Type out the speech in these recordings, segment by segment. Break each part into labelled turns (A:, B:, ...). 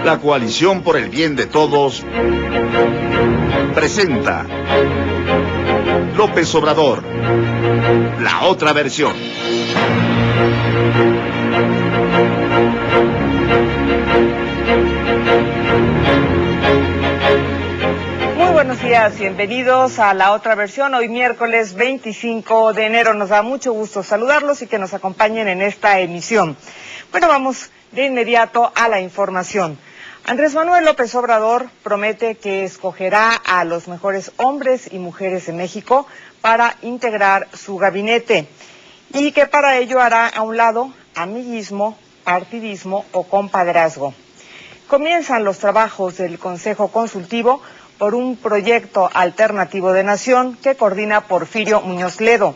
A: La Coalición por el Bien de Todos presenta López Obrador, la otra versión.
B: Muy buenos días, bienvenidos a la otra versión. Hoy miércoles 25 de enero nos da mucho gusto saludarlos y que nos acompañen en esta emisión. Bueno, vamos de inmediato a la información. Andrés Manuel López Obrador promete que escogerá a los mejores hombres y mujeres de México para integrar su gabinete y que para ello hará a un lado amiguismo, partidismo o compadrazgo. Comienzan los trabajos del Consejo Consultivo por un proyecto alternativo de nación que coordina Porfirio Muñoz Ledo.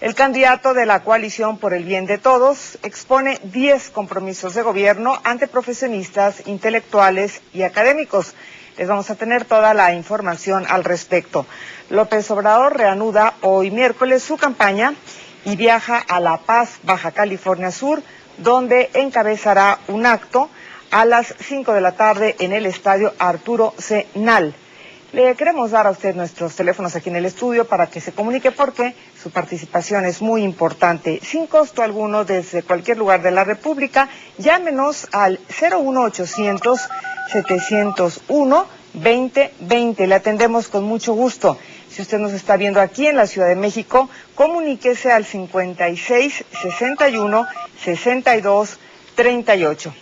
B: El candidato de la Coalición por el Bien de Todos expone 10 compromisos de gobierno ante profesionistas, intelectuales y académicos. Les vamos a tener toda la información al respecto. López Obrador reanuda hoy miércoles su campaña y viaja a La Paz, Baja California Sur, donde encabezará un acto a las 5 de la tarde en el estadio Arturo C. Nal. Le queremos dar a usted nuestros teléfonos aquí en el estudio para que se comunique porque su participación es muy importante. Sin costo alguno desde cualquier lugar de la República, llámenos al 01800-701-2020. Le atendemos con mucho gusto. Si usted nos está viendo aquí en la Ciudad de México, comuníquese al 56-61-62-38.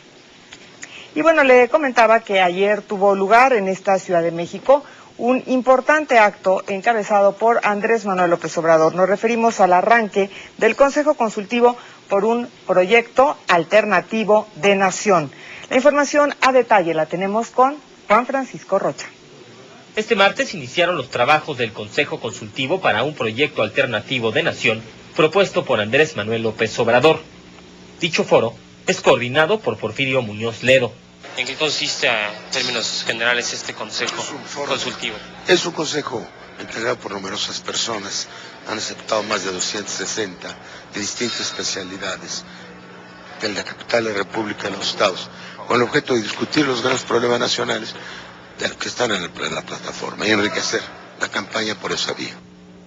B: Y bueno, le comentaba que ayer tuvo lugar en esta Ciudad de México un importante acto encabezado por Andrés Manuel López Obrador. Nos referimos al arranque del Consejo Consultivo por un proyecto alternativo de nación. La información a detalle la tenemos con Juan Francisco Rocha.
C: Este martes iniciaron los trabajos del Consejo Consultivo para un proyecto alternativo de nación propuesto por Andrés Manuel López Obrador. Dicho foro es coordinado por Porfirio Muñoz Ledo.
D: ¿En qué consiste, a términos generales, este consejo consultivo?
E: Es un consejo integrado por numerosas personas. Han aceptado más de 260 de distintas especialidades de la capital de la República y de los estados, con el objeto de discutir los grandes problemas nacionales que están en la plataforma y enriquecer la campaña por esa vía.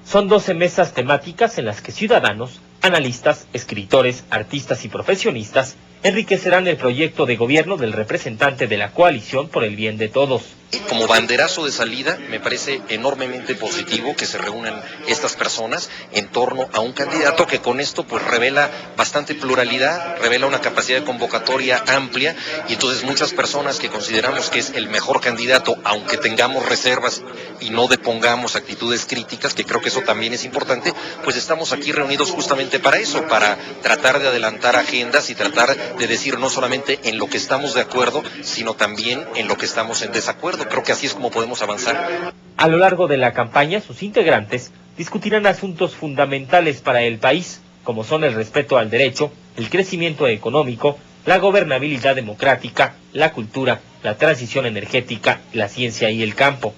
C: Son 12 mesas temáticas en las que ciudadanos, analistas, escritores, artistas y profesionistas enriquecerán el proyecto de gobierno del representante de la Coalición por el Bien de Todos.
F: Como banderazo de salida, me parece enormemente positivo que se reúnan estas personas en torno a un candidato que con esto pues revela bastante pluralidad, revela una capacidad de convocatoria amplia, y entonces muchas personas que consideramos que es el mejor candidato, aunque tengamos reservas y no depongamos actitudes críticas, que creo que eso también es importante, pues estamos aquí reunidos justamente para eso, para tratar de adelantar agendas y tratar de decir no solamente en lo que estamos de acuerdo, sino también en lo que estamos en desacuerdo. Creo que así es como podemos avanzar.
C: A lo largo de la campaña, sus integrantes discutirán asuntos fundamentales para el país, como son el respeto al derecho, el crecimiento económico, la gobernabilidad democrática, la cultura, la transición energética, la ciencia y el campo.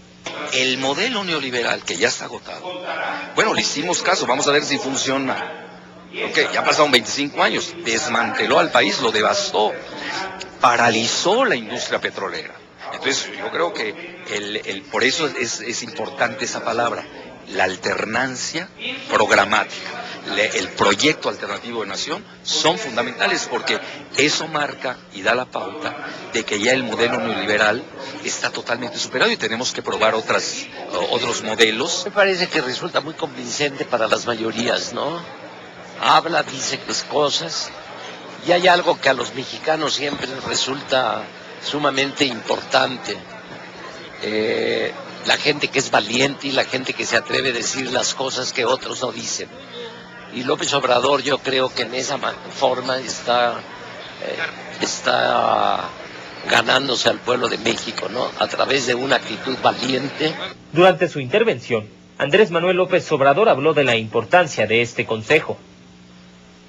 F: El modelo neoliberal, que ya está agotado, bueno, le hicimos caso, vamos a ver si funciona. Ok, ya pasaron 25 años, desmanteló al país, lo devastó, paralizó la industria petrolera. Entonces yo creo que por eso es importante esa palabra, la alternancia programática, el proyecto alternativo de nación son fundamentales porque eso marca y da la pauta de que ya el modelo neoliberal está totalmente superado y tenemos que probar otros modelos.
G: Me parece que resulta muy convincente para las mayorías, ¿no? Habla, dice cosas, y hay algo que a los mexicanos siempre resulta sumamente importante, la gente que es valiente y la gente que se atreve a decir las cosas que otros no dicen. Y López Obrador, yo creo que en esa forma está ganándose al pueblo de México, ¿no? A través de una actitud valiente.
C: Durante su intervención, Andrés Manuel López Obrador habló de la importancia de este consejo.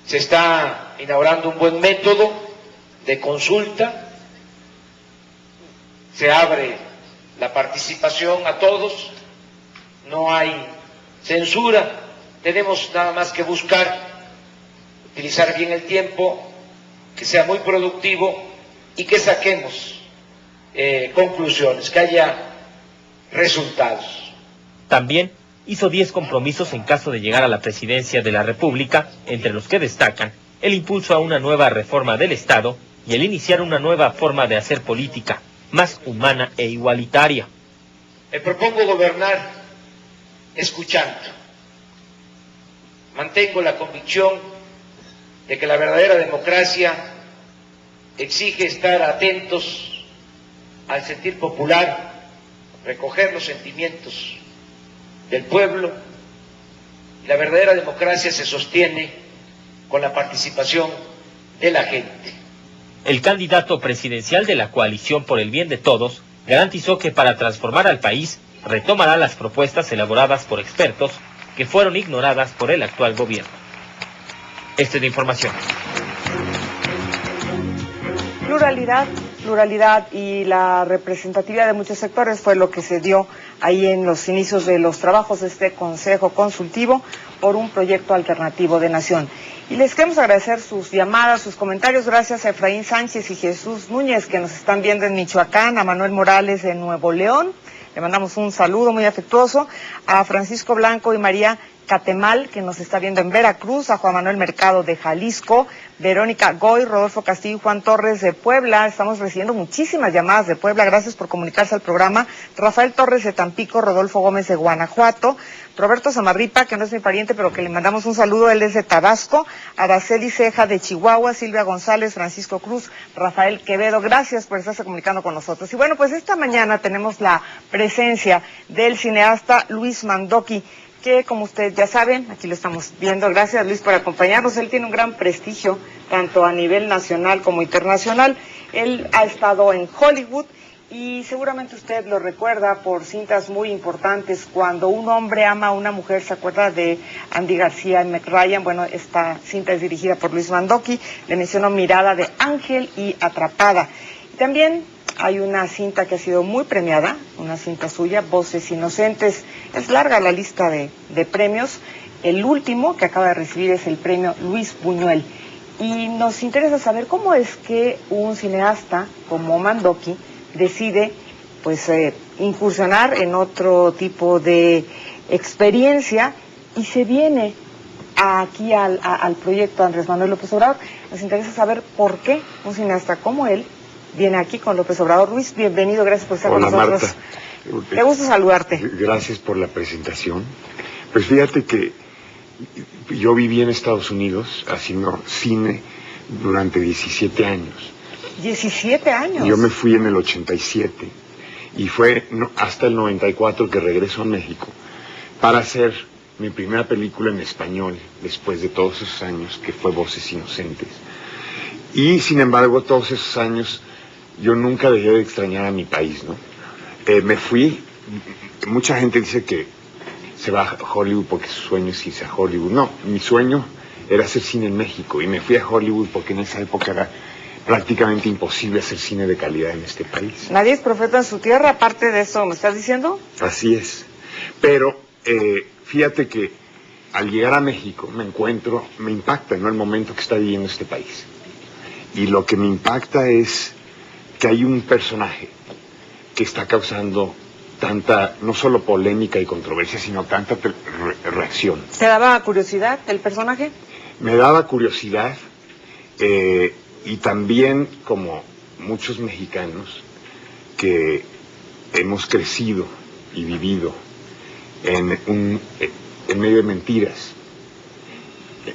H: Se está inaugurando un buen método de consulta, se abre la participación a todos, no hay censura, tenemos nada más que buscar, utilizar bien el tiempo, que sea muy productivo y que saquemos conclusiones, que haya resultados.
C: También hizo 10 compromisos en caso de llegar a la presidencia de la República, entre los que destacan el impulso a una nueva reforma del Estado y el iniciar una nueva forma de hacer política, más humana e igualitaria.
H: Me propongo gobernar escuchando. Mantengo la convicción de que la verdadera democracia exige estar atentos al sentir popular, recoger los sentimientos del pueblo. La verdadera democracia se sostiene con la participación de la gente.
C: El candidato presidencial de la Coalición por el Bien de Todos garantizó que para transformar al país retomará las propuestas elaboradas por expertos que fueron ignoradas por el actual gobierno. Esta es la información.
B: Pluralidad y la representatividad de muchos sectores fue lo que se dio ahí en los inicios de los trabajos de este Consejo Consultivo por un proyecto alternativo de nación. Y les queremos agradecer sus llamadas, sus comentarios. Gracias a Efraín Sánchez y Jesús Núñez, que nos están viendo en Michoacán, a Manuel Morales de Nuevo León. Le mandamos un saludo muy afectuoso. A Francisco Blanco y María Catemal, que nos está viendo en Veracruz, a Juan Manuel Mercado de Jalisco, Verónica Goy, Rodolfo Castillo y Juan Torres de Puebla. Estamos recibiendo muchísimas llamadas de Puebla, gracias por comunicarse al programa. Rafael Torres de Tampico, Rodolfo Gómez de Guanajuato, Roberto Zamarripa, que no es mi pariente, pero que le mandamos un saludo, él es de Tabasco, Araceli Ceja de Chihuahua, Silvia González, Francisco Cruz, Rafael Quevedo, gracias por estarse comunicando con nosotros. Y bueno, pues esta mañana tenemos la presencia del cineasta Luis Mandoki, que como ustedes ya saben, aquí lo estamos viendo, gracias Luis por acompañarnos. Él tiene un gran prestigio, tanto a nivel nacional como internacional. Él ha estado en Hollywood y seguramente usted lo recuerda por cintas muy importantes. Cuando un hombre ama a una mujer, ¿se acuerda de Andy García y Meg Ryan? Bueno, esta cinta es dirigida por Luis Mandoki. Le menciono Mirada de Ángel y Atrapada. Y también hay una cinta que ha sido muy premiada, una cinta suya, Voces Inocentes. Es larga la lista de premios. El último que acaba de recibir es el premio Luis Buñuel. Y nos interesa saber cómo es que un cineasta como Mandoki decide pues incursionar en otro tipo de experiencia y se viene aquí al proyecto Andrés Manuel López Obrador. Nos interesa saber por qué un cineasta como él viene aquí con López Obrador. Luis, bienvenido, gracias por estar con nosotros.
I: Marta.
B: Me gusta saludarte.
I: Gracias por la presentación. Pues fíjate que yo viví en Estados Unidos haciendo cine durante 17 años.
B: 17 años.
I: Yo me fui en el 87 y fue hasta el 94 que regreso a México para hacer mi primera película en español después de todos esos años, que fue Voces Inocentes. Y sin embargo, todos esos años yo nunca dejé de extrañar a mi país, ¿no? Me fui, mucha gente dice que se va a Hollywood porque su sueño es irse a Hollywood. No, mi sueño era hacer cine en México y me fui a Hollywood porque en esa época era prácticamente imposible hacer cine de calidad en este país.
B: Nadie es profeta en su tierra, aparte de eso, ¿me estás diciendo?
I: Así es. Pero fíjate que al llegar a México me impacta, ¿no?, el momento que está viviendo este país. Y lo que me impacta es que hay un personaje que está causando tanta, no solo polémica y controversia, sino tanta reacción.
B: ¿Te daba curiosidad el personaje?
I: Me daba curiosidad y también, como muchos mexicanos que hemos crecido y vivido en medio de mentiras.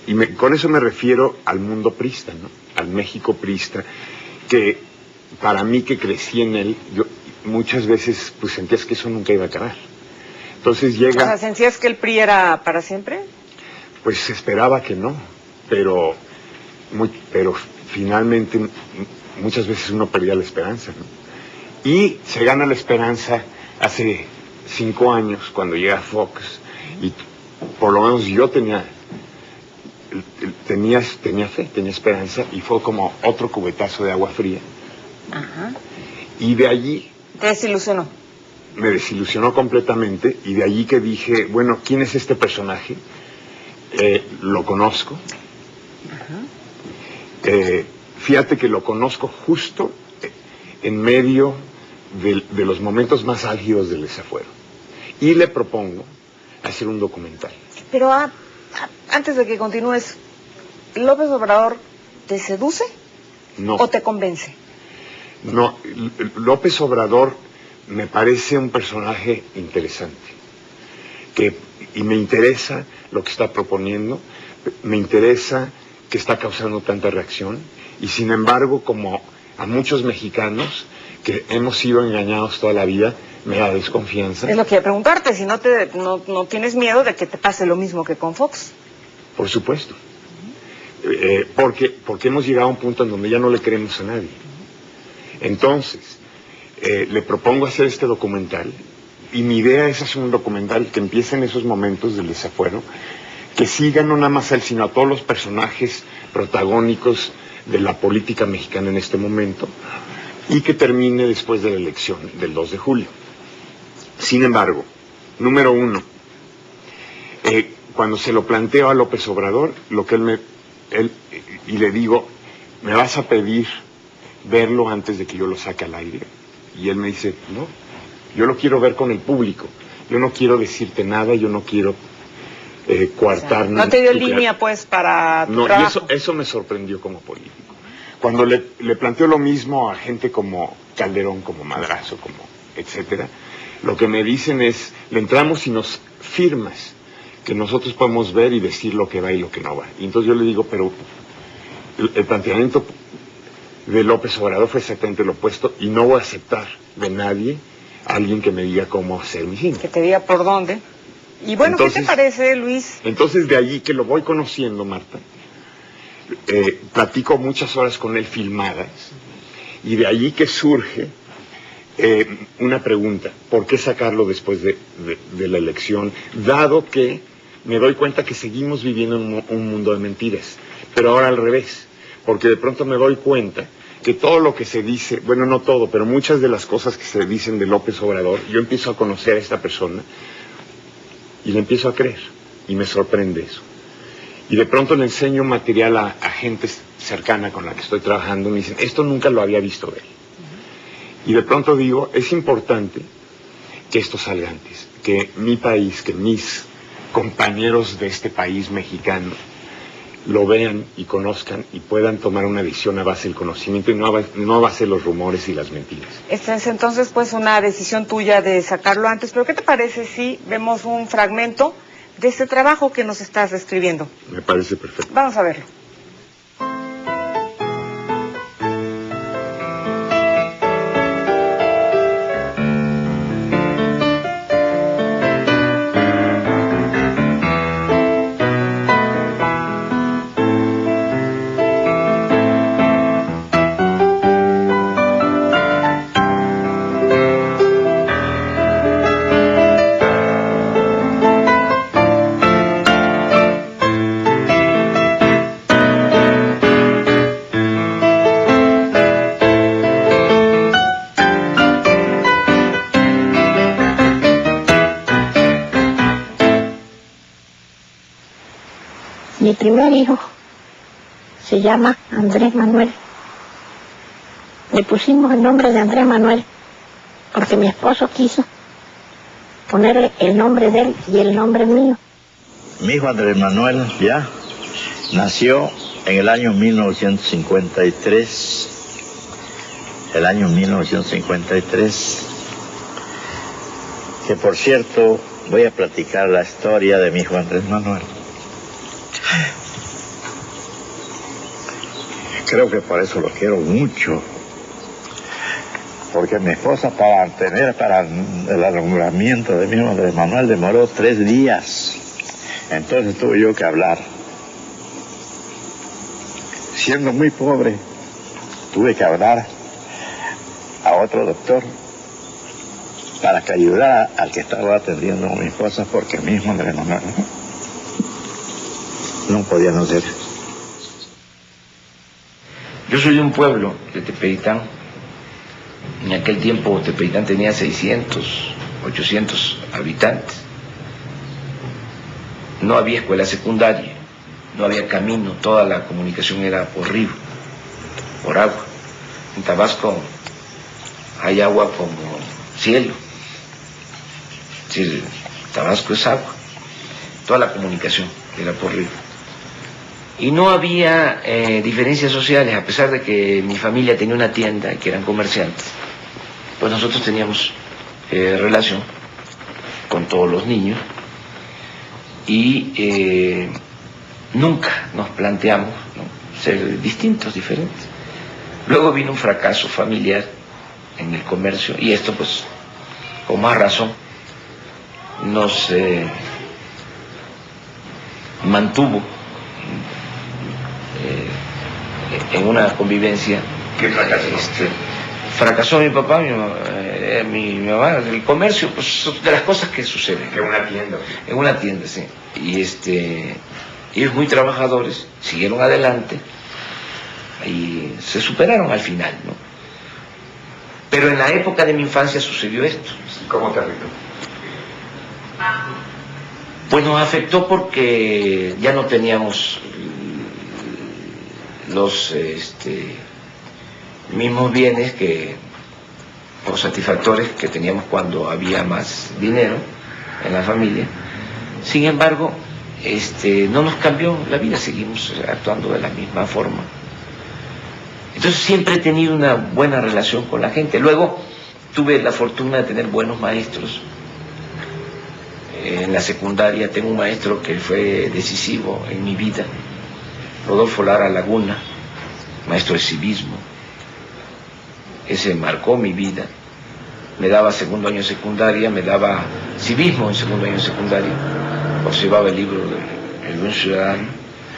I: Y con eso me refiero al mundo priista, ¿no?, al México priista, que para mí, que crecí en él, yo muchas veces pues sentías que eso nunca iba a acabar. Entonces llega... O
B: sea, ¿sentías que el PRI era para siempre?
I: Pues se esperaba que no, pero finalmente muchas veces uno perdía la esperanza, ¿no? Y se gana la esperanza hace 5 años, cuando llega Fox, y por lo menos yo tenía fe, tenía esperanza, y fue como otro cubetazo de agua fría.
B: Ajá.
I: Y de allí...
B: ¿Te desilusionó?
I: Me desilusionó completamente, y de allí que dije, bueno, ¿quién es este personaje? Lo conozco.
B: Ajá.
I: Fíjate que lo conozco justo en medio de los momentos más álgidos del desafuero. Y le propongo hacer un documental.
B: Pero antes de que continúes, ¿López Obrador te seduce?
I: No.
B: ¿O te convence?
I: No, López Obrador me parece un personaje interesante, y me interesa lo que está proponiendo, me interesa que está causando tanta reacción, y sin embargo, como a muchos mexicanos que hemos sido engañados toda la vida, me da desconfianza.
B: Es lo que iba a preguntarte, si no tienes miedo de que te pase lo mismo que con Fox.
I: Por supuesto. Porque hemos llegado a un punto en donde ya no le creemos a nadie. Entonces, le propongo hacer este documental, y mi idea es hacer un documental que empiece en esos momentos del desafuero, que siga no nada más a él, sino a todos los personajes protagónicos de la política mexicana en este momento, y que termine después de la elección del 2 de julio. Sin embargo, número uno, cuando se lo planteo a López Obrador, lo que y le digo, ¿me vas a pedir verlo antes de que yo lo saque al aire? Y él me dice, no, yo lo quiero ver con el público, yo no quiero decirte nada, yo no quiero coartar.
B: No te dio línea, pues, para tu trabajo.
I: Y eso me sorprendió como político. Cuando le planteo lo mismo a gente como Calderón, como Madrazo, como etcétera, lo que me dicen es, le entramos y nos firmas que nosotros podemos ver y decir lo que va y lo que no va. Y entonces yo le digo, pero el planteamiento de López Obrador fue exactamente lo opuesto, y no voy a aceptar de nadie a alguien que me diga cómo hacer mi cine.
B: Que te diga por dónde. Y bueno, entonces, ¿qué te parece, Luis?
I: Entonces de allí que lo voy conociendo, Marta, platico muchas horas con él filmadas, y de allí que surge una pregunta: ¿por qué sacarlo después de la elección? Dado que me doy cuenta que seguimos viviendo en un mundo de mentiras, pero ahora al revés, porque de pronto me doy cuenta que todo lo que se dice, bueno, no todo, pero muchas de las cosas que se dicen de López Obrador, yo empiezo a conocer a esta persona y le empiezo a creer, y me sorprende eso. Y de pronto le enseño material a gente cercana con la que estoy trabajando, y me dicen, esto nunca lo había visto de él. Y de pronto digo, es importante que esto salga antes, que mi país, que mis compañeros de este país mexicano lo vean y conozcan y puedan tomar una decisión a base del conocimiento, y no a base de los rumores y las mentiras.
B: Esta es entonces pues una decisión tuya de sacarlo antes, pero ¿qué te parece si vemos un fragmento de este trabajo que nos estás describiendo?
I: Me parece perfecto.
B: Vamos a verlo.
J: Mi primer hijo se llama Andrés Manuel. Le pusimos el nombre de Andrés Manuel porque mi esposo quiso ponerle el nombre de él y el nombre mío.
K: Mi hijo Andrés Manuel ya nació en el año 1953. El año 1953. Que por cierto, voy a platicar la historia de mi hijo Andrés Manuel. Creo que por eso lo quiero mucho, porque mi esposa para el alumbramiento de mi hijo Andrés Manuel demoró 3 días, entonces tuve yo que hablar. Siendo muy pobre, tuve que hablar a otro doctor para que ayudara al que estaba atendiendo a mi esposa, porque mi hijo Andrés Manuel no podía nacer.
H: Yo soy de un pueblo de Tepeitán. En aquel tiempo Tepeitán tenía 600, 800 habitantes. No había escuela secundaria, no había camino, toda la comunicación era por río, por agua. En Tabasco hay agua como cielo. Es decir, Tabasco es agua. Toda la comunicación era por río. Y no había diferencias sociales, a pesar de que mi familia tenía una tienda, que eran comerciantes, pues nosotros teníamos relación con todos los niños y nunca nos planteamos, ¿no?, ser distintos, diferentes. Luego vino un fracaso familiar en el comercio y esto pues con más razón nos mantuvo en una convivencia.
I: ¿Qué fracasó?
H: Fracasó mi papá, mi mamá, el comercio, pues de las cosas que suceden.
I: En una tienda.
H: En una tienda, sí. Y ellos muy trabajadores, siguieron adelante y se superaron al final, ¿no? Pero en la época de mi infancia sucedió esto.
I: ¿Cómo te afectó?
H: Pues nos afectó porque ya no teníamos los mismos bienes o satisfactores que teníamos cuando había más dinero en la familia. Sin embargo, no nos cambió la vida, seguimos actuando de la misma forma. Entonces siempre he tenido una buena relación con la gente. Luego tuve la fortuna de tener buenos maestros. En la secundaria tengo un maestro que fue decisivo en mi vida, Rodolfo Lara Laguna, maestro de civismo. Ese marcó mi vida. Me daba segundo año de secundaria, me daba civismo en segundo año de secundaria, observaba el libro de El Buen Ciudadano.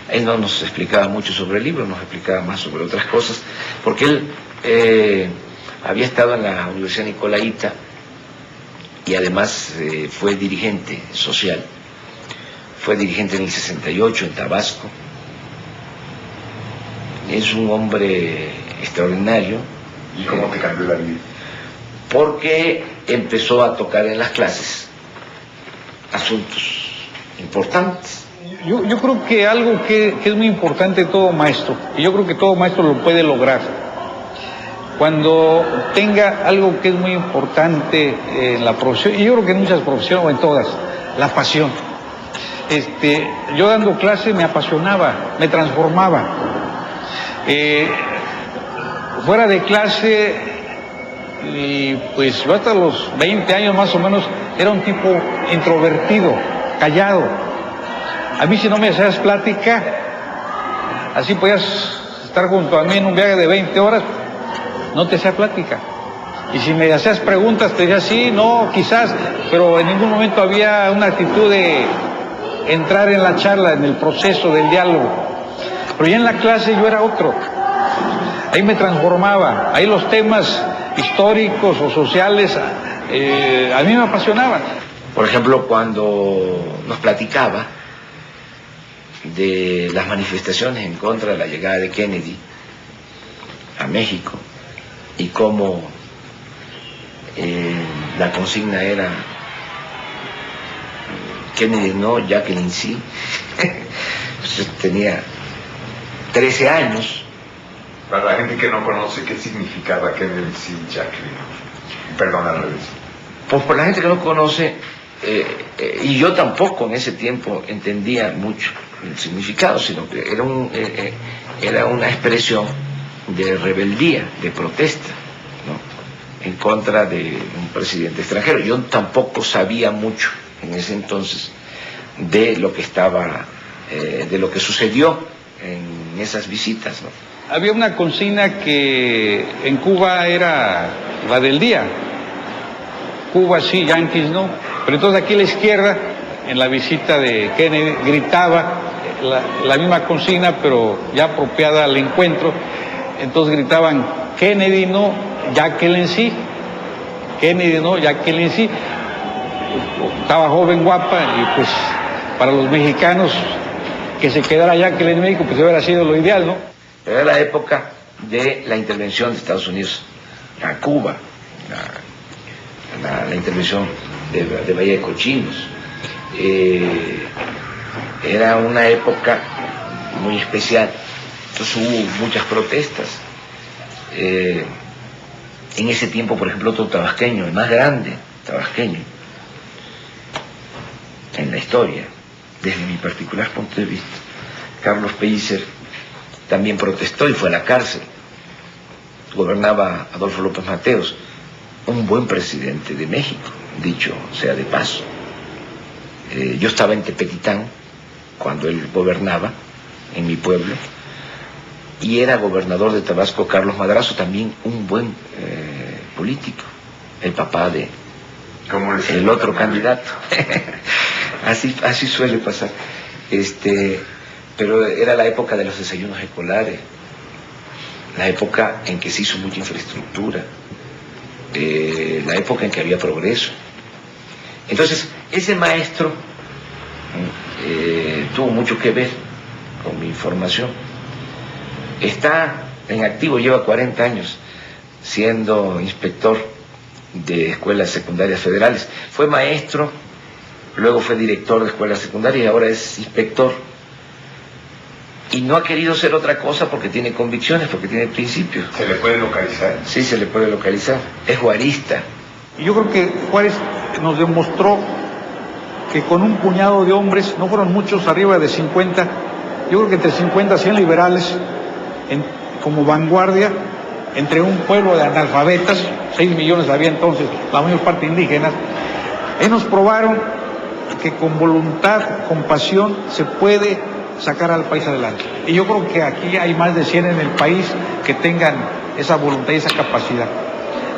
H: Él no nos explicaba mucho sobre el libro, nos explicaba más sobre otras cosas, porque él había estado en la Universidad Nicolaita y además fue dirigente social. Fue dirigente en el 68 en Tabasco. Es un hombre extraordinario.
I: ¿Y cómo te cambió la vida?
H: Porque empezó a tocar en las clases asuntos importantes.
L: Yo creo que algo que es muy importante de todo maestro, y yo creo que todo maestro lo puede lograr, cuando tenga algo que es muy importante en la profesión, y yo creo que en muchas profesiones o en todas, la pasión. Yo dando clase me apasionaba, me transformaba. Fuera de clase, y pues yo hasta los 20 años más o menos era un tipo introvertido, callado. A mí si no me hacías plática, así podías estar junto a mí en un viaje de 20 horas, no te hacía plática. Y si me hacías preguntas, te decía sí, no, quizás, pero en ningún momento había una actitud de entrar en la charla, en el proceso del diálogo. Pero ya en la clase yo era otro. Ahí me transformaba, ahí los temas históricos o sociales a mí me apasionaban.
H: Por ejemplo, cuando nos platicaba de las manifestaciones en contra de la llegada de Kennedy a México y cómo la consigna era Kennedy no, Jacqueline sí. Yo tenía 13 años.
I: Para la gente que no conoce, ¿qué significaba Kennedy sí, Jacqueline? Perdón, al revés.
H: Pues por la gente que no conoce, y yo tampoco en ese tiempo entendía mucho el significado, sino que era una expresión de rebeldía, de protesta, ¿no?, en contra de un presidente extranjero. Yo tampoco sabía mucho en ese entonces de lo que de lo que sucedió en esas visitas, ¿no?
L: Había una consigna que en Cuba era la del día. Cuba sí, Yankees no. Pero entonces aquí a la izquierda, en la visita de Kennedy, gritaba la misma consigna, pero ya apropiada al encuentro. Entonces gritaban, Kennedy no, Jacqueline sí. Kennedy no, Jacqueline sí. Estaba joven, guapa, y pues para los mexicanos que se quedara Jacqueline en México, pues hubiera sido lo ideal, ¿no?
H: Era la época de la intervención de Estados Unidos a Cuba, la intervención de Bahía de Cochinos. Era una época muy especial, entonces hubo muchas protestas.
M: En ese tiempo, por ejemplo, otro tabasqueño, el más grande tabasqueño en la historia, desde mi particular punto de vista, Carlos Pellicer, también protestó y fue a la cárcel. Gobernaba Adolfo López Mateos, un buen presidente de México, dicho sea de paso. Yo estaba en Tepetitán cuando él gobernaba, en mi pueblo, y era gobernador de Tabasco Carlos Madrazo, también un buen político, el papá de el otro candidato. así suele pasar. Pero era la época de los desayunos escolares, la época en que se hizo mucha infraestructura, la época en que había progreso. Entonces, ese maestro tuvo mucho que ver con mi formación. Está en activo, lleva 40 años siendo inspector de escuelas secundarias federales. Fue maestro, luego fue director de escuelas secundarias y ahora es inspector. Y no ha querido ser otra cosa porque tiene convicciones, porque tiene principios.
I: ¿Se le puede localizar?
M: Sí, se le puede localizar. Es juarista.
L: Y yo creo que Juárez nos demostró que con un puñado de hombres, no fueron muchos, arriba de 50, yo creo que entre 50 y 100 liberales, como vanguardia, entre un pueblo de analfabetas, 6 millones había entonces, la mayor parte indígenas, nos probaron que con voluntad, con pasión, se puede sacar al país adelante. Y yo creo que aquí hay más de 100 en el país que tengan esa voluntad y esa capacidad.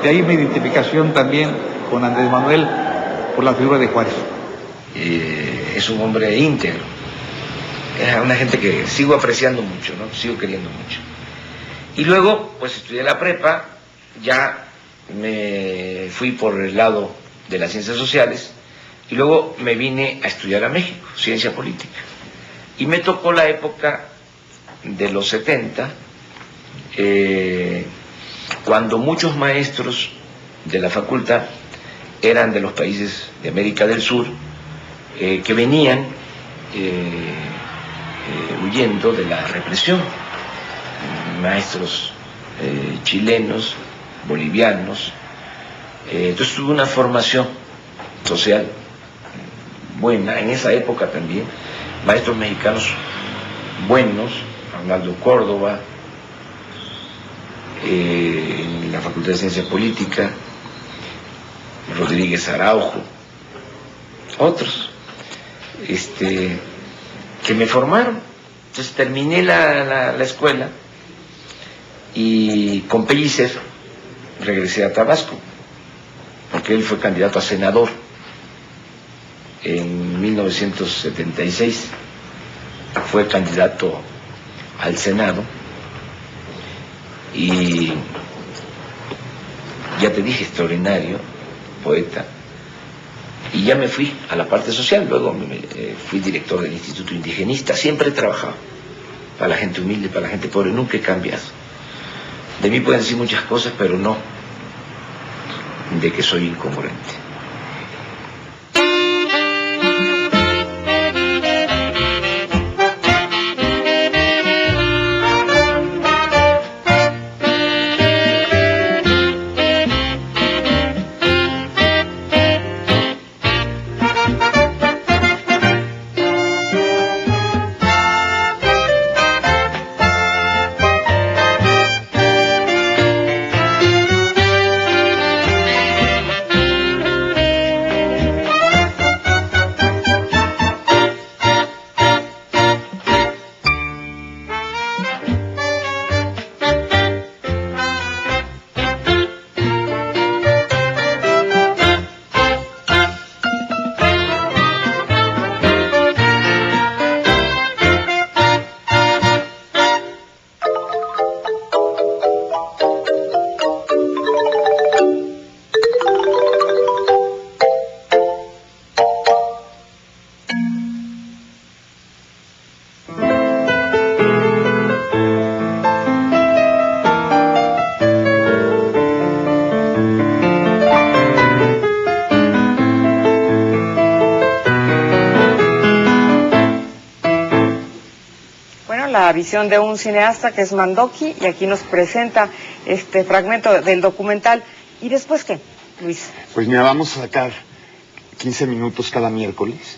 L: De ahí mi identificación también con Andrés Manuel por la figura de Juárez.
M: Es un hombre íntegro. Es una gente que sigo apreciando mucho, ¿no? Sigo queriendo mucho. Y luego, pues estudié la prepa, ya me fui por el lado de las ciencias sociales y luego me vine a estudiar a México, ciencia política. Y me tocó la época de los 70, cuando muchos maestros de la facultad eran de los países de América del Sur, que venían huyendo de la represión. Maestros chilenos, bolivianos. Entonces tuve una formación social buena en esa época también. Maestros mexicanos buenos, Arnaldo Córdoba, en la Facultad de Ciencia Política, Rodríguez Araujo, otros, que me formaron. Entonces terminé la escuela y con Pellicer regresé a Tabasco, porque él fue candidato a senador en 1976, fue candidato al Senado y ya te dije, extraordinario, poeta. Y ya me fui a la parte social, luego fui director del Instituto Indigenista, siempre he trabajado para la gente humilde, para la gente pobre, nunca he cambiado. De mí pueden decir muchas cosas, pero no de que soy incongruente.
B: la visión de un cineasta que es Mandoki, y aquí nos presenta este fragmento del documental. ¿Y después qué, Luis?
I: Pues mira, vamos a sacar 15 minutos cada miércoles,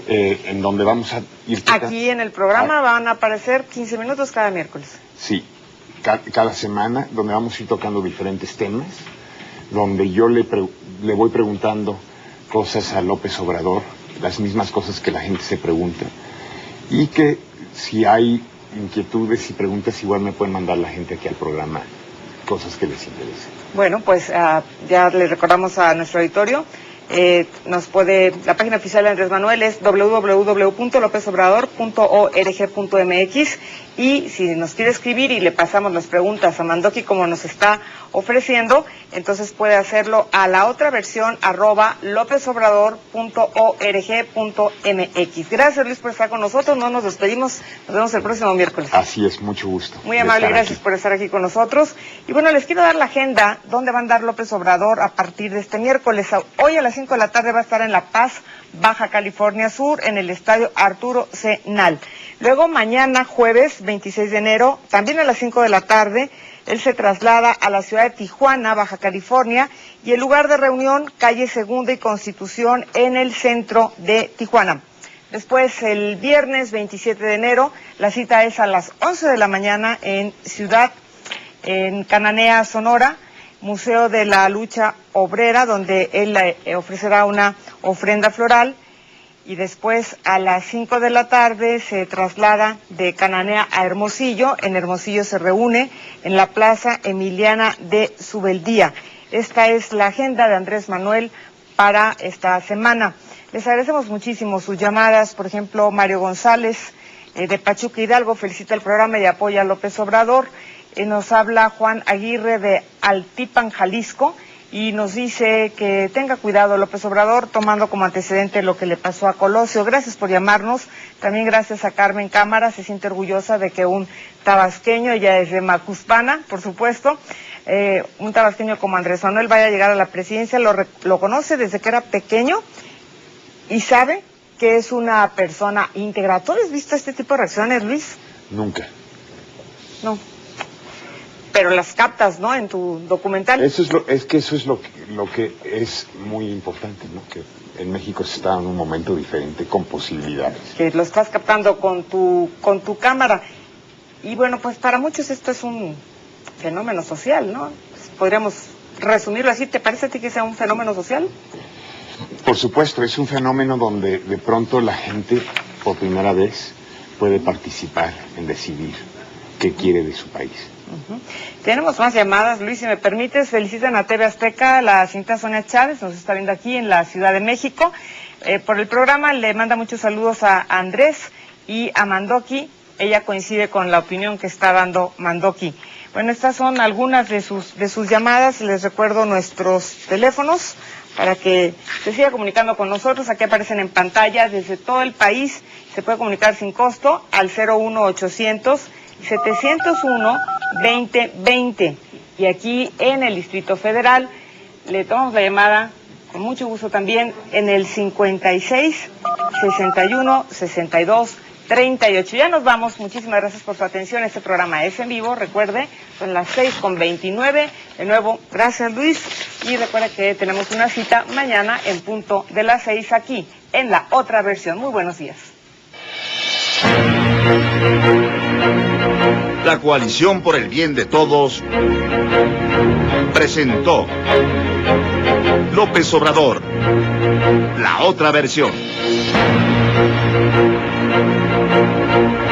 I: en donde vamos a ir...
B: Aquí en el programa van a aparecer 15 minutos cada miércoles.
I: Sí, cada semana, donde vamos a ir tocando diferentes temas, donde yo le voy preguntando cosas a López Obrador, las mismas cosas que la gente se pregunta, y que si hay inquietudes y preguntas, igual me pueden mandar la gente aquí al programa cosas que les interesen.
B: Bueno, pues ya le recordamos a nuestro auditorio, la página oficial de Andrés Manuel es www.lopesobrador.org.mx, y si nos quiere escribir y le pasamos las preguntas a Mandoki como nos está ofreciendo, entonces puede hacerlo a la otra versión @lopesobrador.org.mx. Gracias, Luis, por estar con nosotros. No nos despedimos, nos vemos el próximo miércoles.
I: Así es, mucho gusto.
B: Muy amable, gracias por estar aquí con nosotros. Y bueno, les quiero dar la agenda donde va a andar López Obrador a partir de este miércoles. Hoy a las 5 de la tarde va a estar en La Paz, Baja California Sur, en el estadio Arturo C. Nal. Luego mañana, jueves 26 de enero, también a las 5 de la tarde, él se traslada a la ciudad de Tijuana, Baja California, y el lugar de reunión, calle Segunda y Constitución, en el centro de Tijuana. Después, el viernes 27 de enero, la cita es a las 11 de la mañana en Cananea, Sonora, Museo de la Lucha Obrera, donde él ofrecerá una ofrenda floral. Y después a las 5 de la tarde se traslada de Cananea a Hermosillo. En Hermosillo se reúne en la Plaza Emiliana de Subeldía. Esta es la agenda de Andrés Manuel para esta semana. Les agradecemos muchísimo sus llamadas. Por ejemplo, Mario González de Pachuca, Hidalgo, felicita el programa y apoya a López Obrador. Nos habla Juan Aguirre de Altipan, Jalisco, y nos dice que tenga cuidado López Obrador, tomando como antecedente lo que le pasó a Colosio. Gracias por llamarnos. También gracias a Carmen Cámara, se siente orgullosa de que un tabasqueño, ella es de Macuspana, por supuesto, un tabasqueño como Andrés Manuel vaya a llegar a la presidencia. Lo conoce desde que era pequeño y sabe que es una persona íntegra. ¿Tú has visto este tipo de reacciones, Luis?
I: Nunca.
B: No. Pero las captas, ¿no?, en tu documental.
I: Eso es lo que es muy importante, ¿no? Que en México se está en un momento diferente, con posibilidades.
B: Que lo estás captando con tu cámara. Y bueno, pues para muchos esto es un fenómeno social, ¿no? Podríamos resumirlo así. ¿Te parece a ti que sea un fenómeno social?
I: Por supuesto, es un fenómeno donde de pronto la gente, por primera vez, puede participar en decidir qué quiere de su país.
B: Tenemos más llamadas, Luis, si me permites. Felicitan a TV Azteca, la señorita Sonia Chávez, nos está viendo aquí en la Ciudad de México. Por el programa le manda muchos saludos a Andrés y a Mandoki. Ella coincide con la opinión que está dando Mandoki. Bueno, estas son algunas de sus llamadas. Les recuerdo nuestros teléfonos para que se siga comunicando con nosotros. Aquí aparecen en pantalla desde todo el país. Se puede comunicar sin costo al 01800-701-2020. Y aquí en el Distrito Federal le tomamos la llamada con mucho gusto también en el 56-61-62-38. Ya nos vamos. Muchísimas gracias por su atención. Este programa es en vivo. Recuerde, son las 6:29. De nuevo, gracias, Luis. Y recuerde que tenemos una cita mañana en punto de las 6 aquí en La Otra Versión. Muy buenos días.
A: La Coalición por el Bien de Todos presentó López Obrador, La Otra Versión.